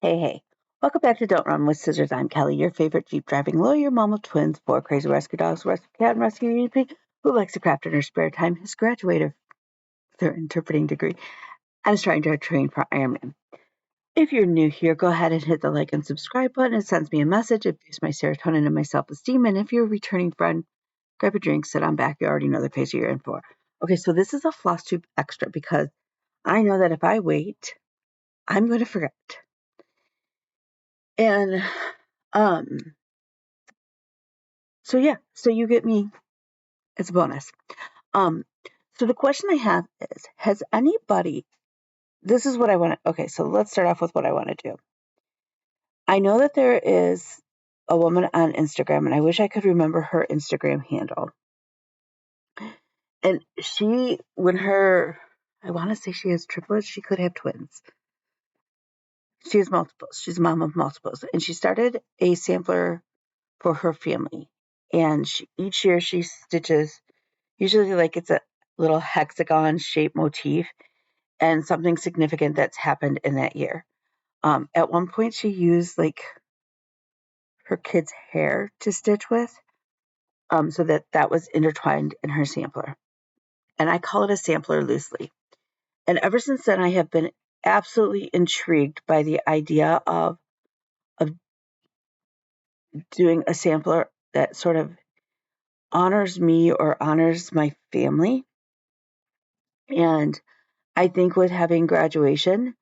Hey. Welcome back to Don't Run with Scissors. I'm Kelly, your favorite Jeep driving lawyer, mom of twins, 4 crazy rescue dogs, rescue cat, and rescue guinea pig who likes to craft in her spare time, has graduated with her interpreting degree, and is trying to train for Ironman. If you're new here, go ahead and hit the like and subscribe button. It sends me a message. It boosts my serotonin and my self-esteem. And if you're a returning friend, grab a drink, sit on back. You already know the case you're in for. Okay, so this is a Flosstube extra because I know that if I wait, I'm going to forget. And so you get me as a bonus. So the question I have is, has anybody, this is what I want to, okay, so let's start off with what I want to do. I know that there is a woman on Instagram, and I wish I could remember her Instagram handle. And I want to say she has triplets, she could have twins. She has multiples. She's a mom of multiples. And she started a sampler for her family. And each year she stitches, usually like it's a little hexagon shaped motif and something significant that's happened in that year. At one point she used like her kid's hair to stitch with, so that was intertwined in her sampler. And I call it a sampler loosely. And ever since then I have been absolutely intrigued by the idea of doing a sampler that sort of honors me or honors my family. And I think with having graduation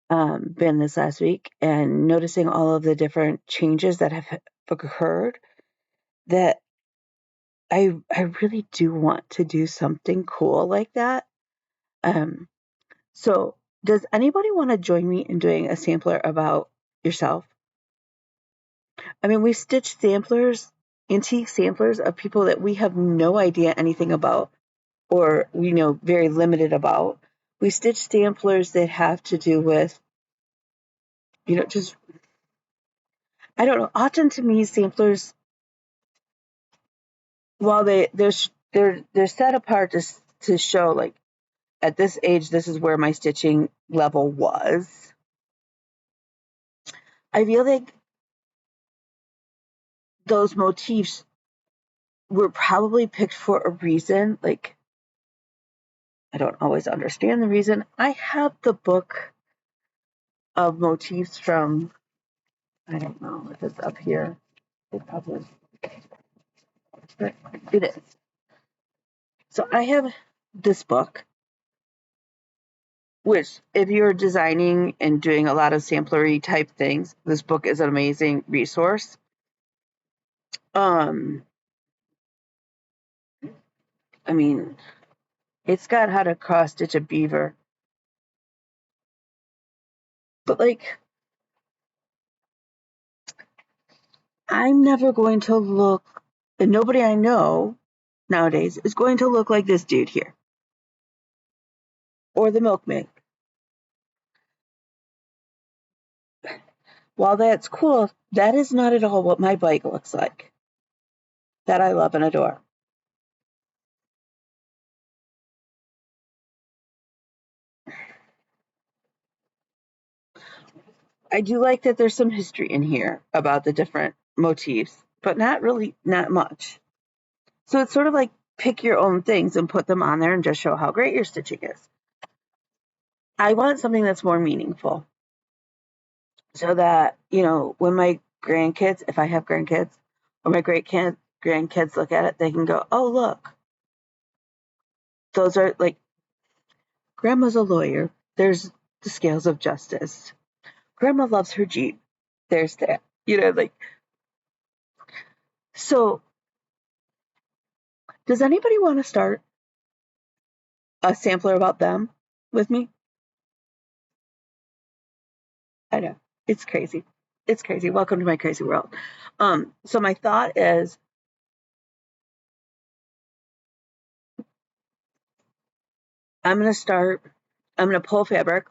been this last week and noticing all of the different changes that have occurred, that I really do want to do something cool like that. So does anybody want to join me in doing a sampler about yourself? I mean, we stitch samplers, antique samplers of people that we have no idea anything about or we know very limited about. We stitch samplers that have to do with, just, I don't know. Often to me, samplers, while they're set apart to show like at this age, this is where my stitching level was. I feel like those motifs were probably picked for a reason. Like, I don't always understand the reason. I have the book of motifs from, I don't know if it's up here. It probably, it is. So I have this book, which if you're designing and doing a lot of samplery type things, this book is an amazing resource. I mean, it's got how to cross stitch a beaver. But like, I'm never going to look, and nobody I know nowadays is going to look like this dude here. Or the milkmaid. While that's cool, that is not at all what my bike looks like. That I love and adore. I do like that there's some history in here about the different motifs, but not much. So it's sort of like pick your own things and put them on there and just show how great your stitching is. I want something that's more meaningful so that, when my grandkids, if I have grandkids, or my grandkids look at it, they can go, oh, look, those are like, Grandma's a lawyer. There's the scales of justice. Grandma loves her Jeep. There's that, like, so does anybody want to start a sampler about them with me? I know. It's crazy. It's crazy. Welcome to my crazy world. So my thought is, I'm going to pull fabric,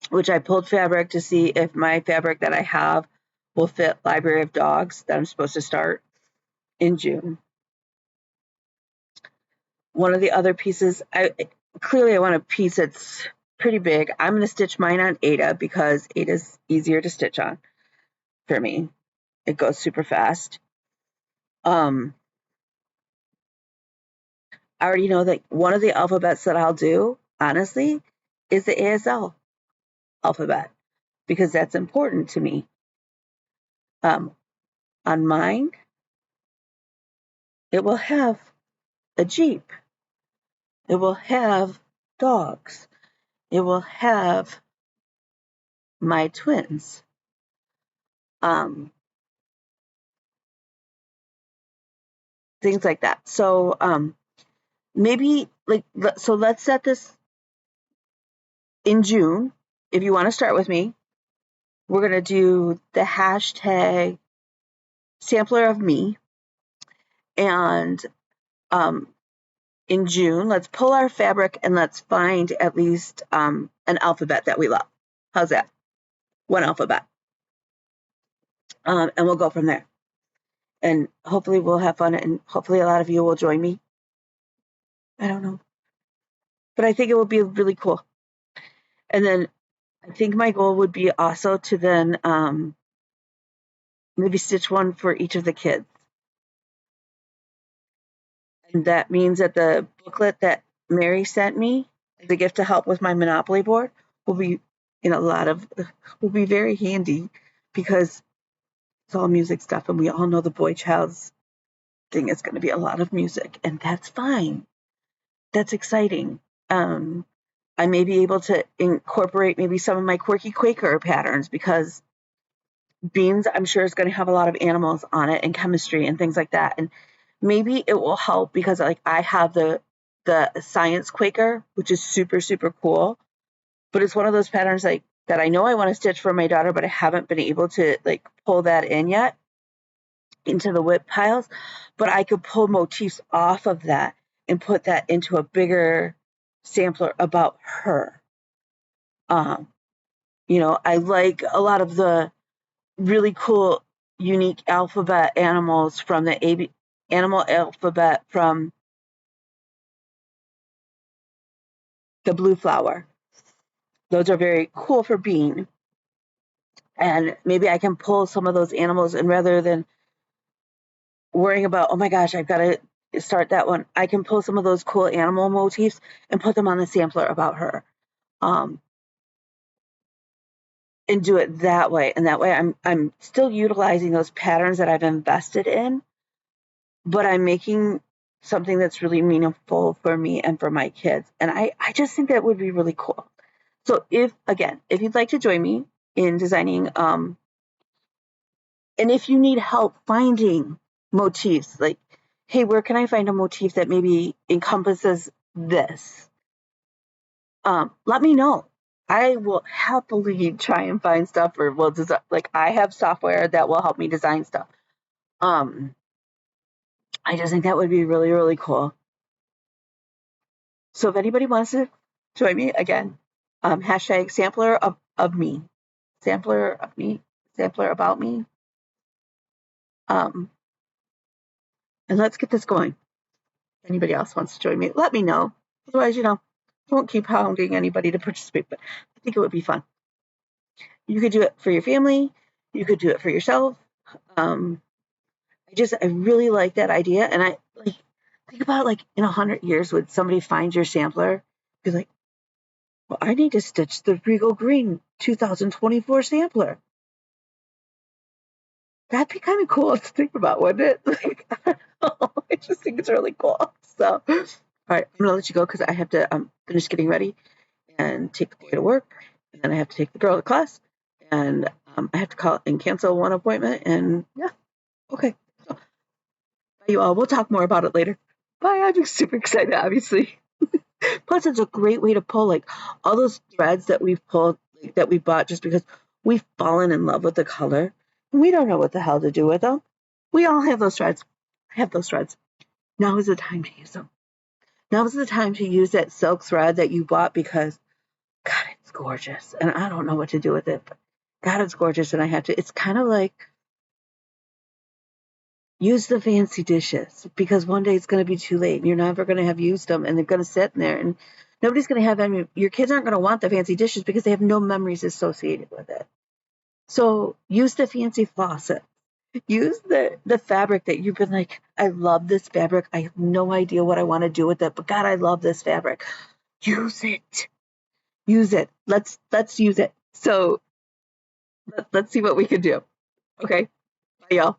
which I pulled fabric to see if my fabric that I have will fit Library of Dogs that I'm supposed to start in June. One of the other pieces, I want a piece that's pretty big. I'm going to stitch mine on Ada because Ada's easier to stitch on for me. It goes super fast. I already know that one of the alphabets that I'll do, honestly, is the ASL alphabet because that's important to me. On mine, it will have a Jeep. It will have dogs. It will have my twins. Um, Things like that. So maybe so let's set this in June. If you want to start with me, we're gonna do the hashtag sampler of me, and um, in June, let's pull our fabric and let's find at least an alphabet that we love. How's that? One alphabet, and we'll go from there. And hopefully we'll have fun, and hopefully a lot of you will join me. I don't know, but I think it will be really cool. And then I think my goal would be also to then maybe stitch one for each of the kids. And that means that the booklet that Mary sent me as a gift to help with my Monopoly board will be will be very handy because it's all music stuff, and we all know the boy child's thing is going to be a lot of music, and that's fine. That's exciting. I may be able to incorporate maybe some of my quirky Quaker patterns because beans, I'm sure, is going to have a lot of animals on it and chemistry and things like that. And maybe it will help because like I have the science Quaker, which is super, super cool. But it's one of those patterns like that I know I want to stitch for my daughter, but I haven't been able to like pull that in yet into the whip piles. But I could pull motifs off of that and put that into a bigger sampler about her. Um, I like a lot of the really cool, unique alphabet animals from the animal alphabet from the blue flower. Those are very cool for bean. And maybe I can pull some of those animals, and rather than worrying about, oh my gosh, I've got to start that one, I can pull some of those cool animal motifs and put them on the sampler about her. Um, and do it that way. And that way I'm still utilizing those patterns that I've invested in, but I'm making something that's really meaningful for me and for my kids. And I just think that would be really cool. So if you'd like to join me in designing, and if you need help finding motifs, like, hey, where can I find a motif that maybe encompasses this? Let me know. I will happily try and find stuff, or will design. Like I have software that will help me design stuff. Um, I just think that would be really, really cool. So if anybody wants to join me again, hashtag sampler of me, sampler of me, sampler about me. And let's get this going. If anybody else wants to join me, let me know. Otherwise, I won't keep hounding anybody to participate, but I think it would be fun. You could do it for your family. You could do it for yourself. I really like that idea. And I like, think about like in 100 years, would somebody find your sampler? Be like, well, I need to stitch the Regal Green 2024 sampler. That'd be kind of cool to think about, wouldn't it? Like, I don't know. I just think it's really cool. So, all right, I'm gonna let you go because I have to finish getting ready and take the boy to work, and then I have to take the girl to class, and I have to call and cancel one appointment. And yeah, okay. So, bye, you all. We'll talk more about it later. Bye. I'm just super excited, obviously. Plus, it's a great way to pull like all those threads that we've pulled, like, that we bought just because we've fallen in love with the color. And we don't know what the hell to do with them. We all have those threads. I have those threads. Now is the time to use them. Now is the time to use that silk thread that you bought because, God, it's gorgeous. And I don't know what to do with it, but God, it's gorgeous. And I have to, it's kind of like use the fancy dishes because one day it's going to be too late and you're never going to have used them and they're going to sit in there and Nobody's going to have any, your kids aren't going to want the fancy dishes because they have no memories associated with it. So use the fancy faucet. Use the fabric that you've been like, I love this fabric. I have no idea what I want to do with it, but God, I love this fabric. Use it. Use it. Let's use it. So let's see what we can do. Okay. Bye, y'all.